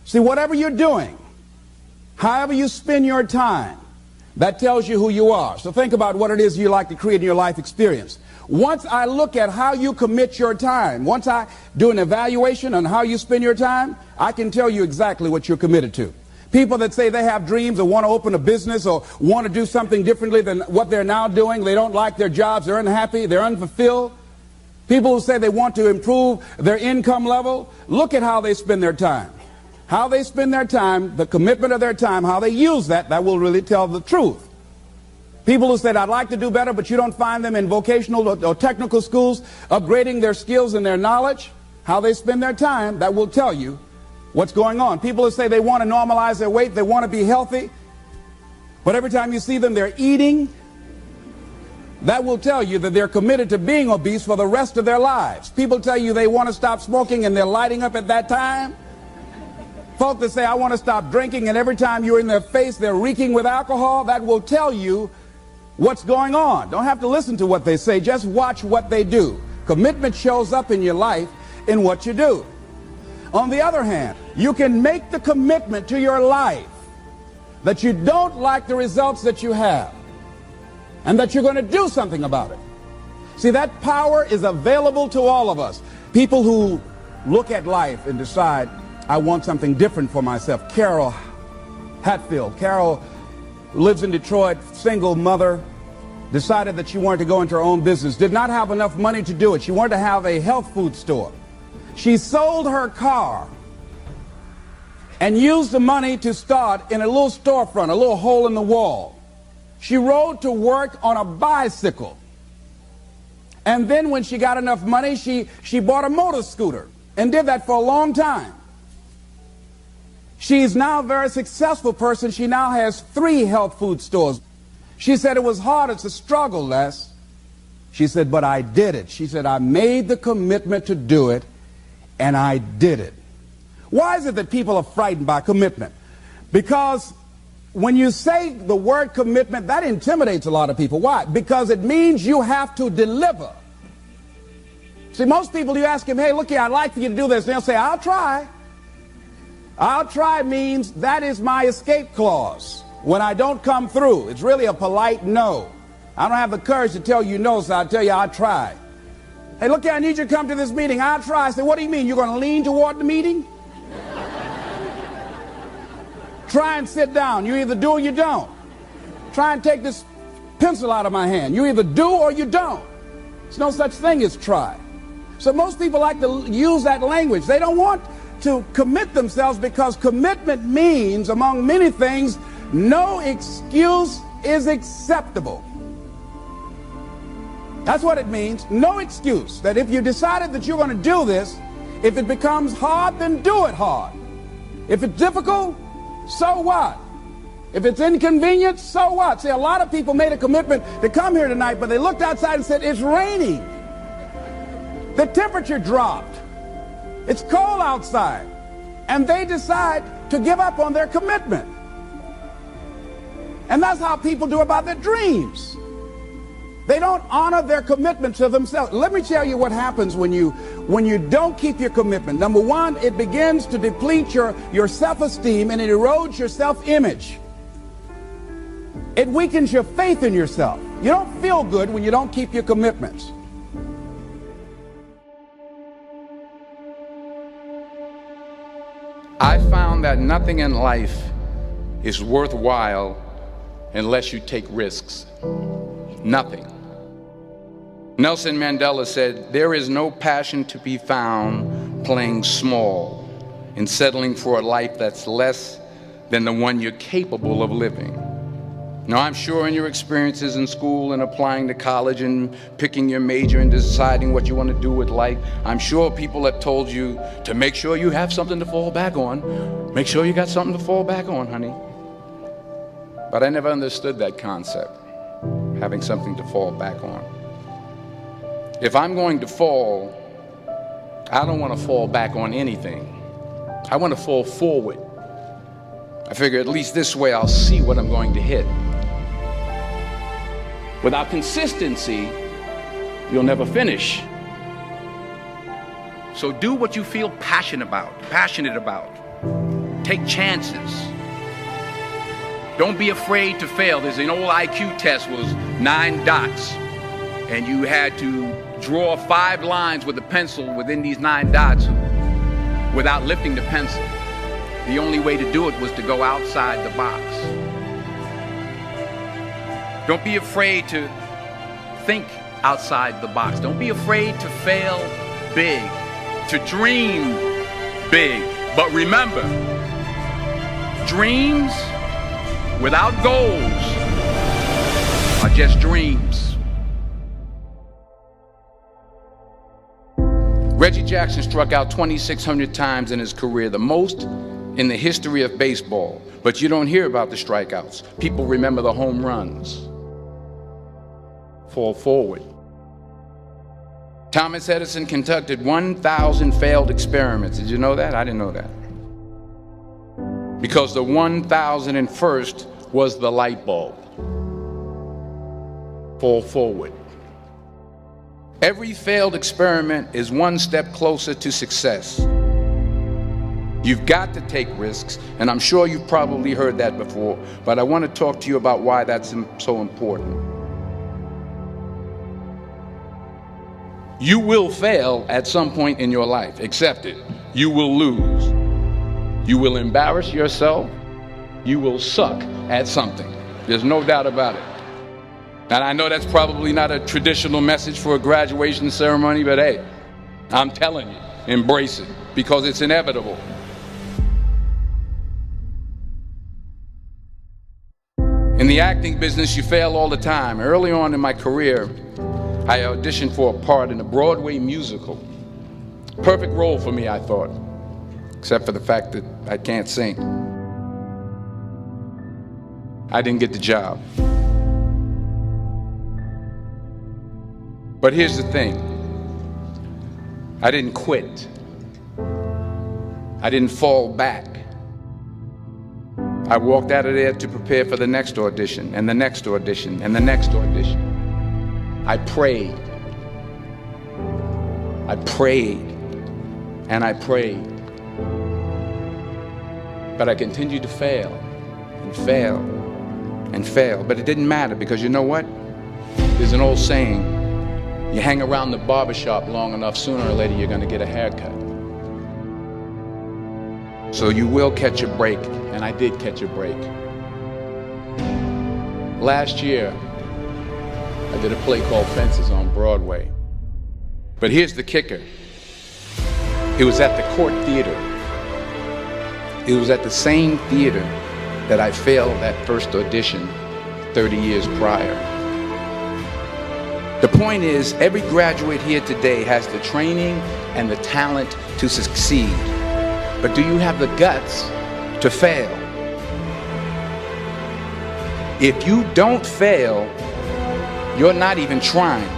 See, whatever you're doing, however you spend your time, that tells you who you are. So think about what it is you like to create in your life experience. Once I look at how you commit your time, once I do an evaluation on how you spend your time, I can tell you exactly what you're committed to. People that say they have dreams or want to open a business or want to do something differently than what they're now doing, they don't like their jobs, they're unhappy, they're unfulfilled. People who say they want to improve their income level, look at how they spend their time. How they spend their time, the commitment of their time, how they use that will really tell the truth. People who said, I'd like to do better, but you don't find them in vocational or technical schools upgrading their skills and their knowledge, how they spend their time, that will tell you what's going on. People who say they want to normalize their weight, they want to be healthy, but every time you see them, they're eating, that will tell you that they're committed to being obese for the rest of their lives. People tell you they want to stop smoking and they're lighting up at that time. Folk that say, I want to stop drinking, and every time you're in their face, they're reeking with alcohol, that will tell you what's going on. Don't have to listen to what they say, just watch what they do. Commitment shows up in your life in what you do. On the other hand, you can make the commitment to your life that you don't like the results that you have and that you're going to do something about it. See, that power is available to all of us. People who look at life and decide, I want something different for myself. Carol Hatfield. Carol lives in Detroit, single mother, decided that she wanted to go into her own business, did not have enough money to do it. She wanted to have a health food store. She sold her car and used the money to start in a little storefront, a little hole in the wall. She rode to work on a bicycle. And then when she got enough money, she bought a motor scooter and did that for a long time. She's now a very successful person. She now has 3 health food stores. She said it was hard. It's a struggle, Les. She said, but I did it. She said, I made the commitment to do it, and I did it. Why is it that people are frightened by commitment? Because when you say the word commitment, that intimidates a lot of people. Why? Because it means you have to deliver. See, most people, you ask them, hey, look here, I'd like for you to do this. And they'll say, I'll try. I'll try means that is my escape clause. When I don't come through, it's really a polite no. I don't have the courage to tell you no, so I'll tell you I'll try. Hey, look here, I need you to come to this meeting. I'll try. I say, what do you mean? You're going to lean toward the meeting? Try and sit down. You either do or you don't. Try and take this pencil out of my hand. You either do or you don't. There's no such thing as try. So most people like to use that language. They don't want to commit themselves because commitment means, among many things, no excuse is acceptable. That's what it means. No excuse. That if you decided that you're going to do this, if it becomes hard, then do it hard. If it's difficult, so what? If it's inconvenient, so what? See, a lot of people made a commitment to come here tonight, but they looked outside and said, it's raining. The temperature dropped. It's cold outside. And they decide to give up on their commitment. And that's how people do about their dreams. They don't honor their commitment to themselves. Let me tell you what happens when you don't keep your commitment. Number one, it begins to deplete your self-esteem and it erodes your self-image. It weakens your faith in yourself. You don't feel good when you don't keep your commitments. I found that nothing in life is worthwhile unless you take risks. Nothing. Nelson Mandela said, there is no passion to be found playing small and settling for a life that's less than the one you're capable of living. Now, I'm sure in your experiences in school and applying to college and picking your major and deciding what you want to do with life, I'm sure people have told you to make sure you have something to fall back on. Make sure you got something to fall back on, honey. But I never understood that concept, having something to fall back on. If I'm going to fall, I don't want to fall back on anything. I want to fall forward. I figure at least this way I'll see what I'm going to hit. Without consistency, you'll never finish. So do what you feel passionate about. Take chances. Don't be afraid to fail. There's an old IQ test, was 9 dots. And you had to draw 5 lines with a pencil within these 9 dots without lifting the pencil. The only way to do it was to go outside the box. Don't be afraid to think outside the box. Don't be afraid to fail big, to dream big. But remember, dreams without goals are just dreams. Reggie Jackson struck out 2,600 times in his career, the most in the history of baseball. But you don't hear about the strikeouts. People remember the home runs. Fall forward. Thomas Edison conducted 1,000 failed experiments. Did you know that? I didn't know that. Because the 1,001st was the light bulb. Fall forward. Every failed experiment is one step closer to success. You've got to take risks, and I'm sure you've probably heard that before, but I want to talk to you about why that's so important. You will fail at some point in your life. Accept it. You will lose. You will embarrass yourself. You will suck at something. There's no doubt about it. And I know that's probably not a traditional message for a graduation ceremony, but hey, I'm telling you, embrace it, because it's inevitable. In the acting business, you fail all the time. Early on in my career, I auditioned for a part in a Broadway musical. Perfect role for me, I thought, except for the fact that I can't sing. I didn't get the job. But here's the thing. I didn't quit. I didn't fall back. I walked out of there to prepare for the next audition, and the next audition, and the next audition. I prayed. I prayed. And I prayed. But I continued to fail, and fail, and fail. But it didn't matter, because you know what? There's an old saying, you hang around the barbershop long enough, sooner or later you're going to get a haircut. So you will catch a break, and I did catch a break. Last year, I did a play called Fences on Broadway. But here's the kicker. It was at the Court Theater. It was at the same theater that I failed that first audition 30 years prior. The point is, every graduate here today has the training and the talent to succeed. But do you have the guts to fail? If you don't fail, you're not even trying.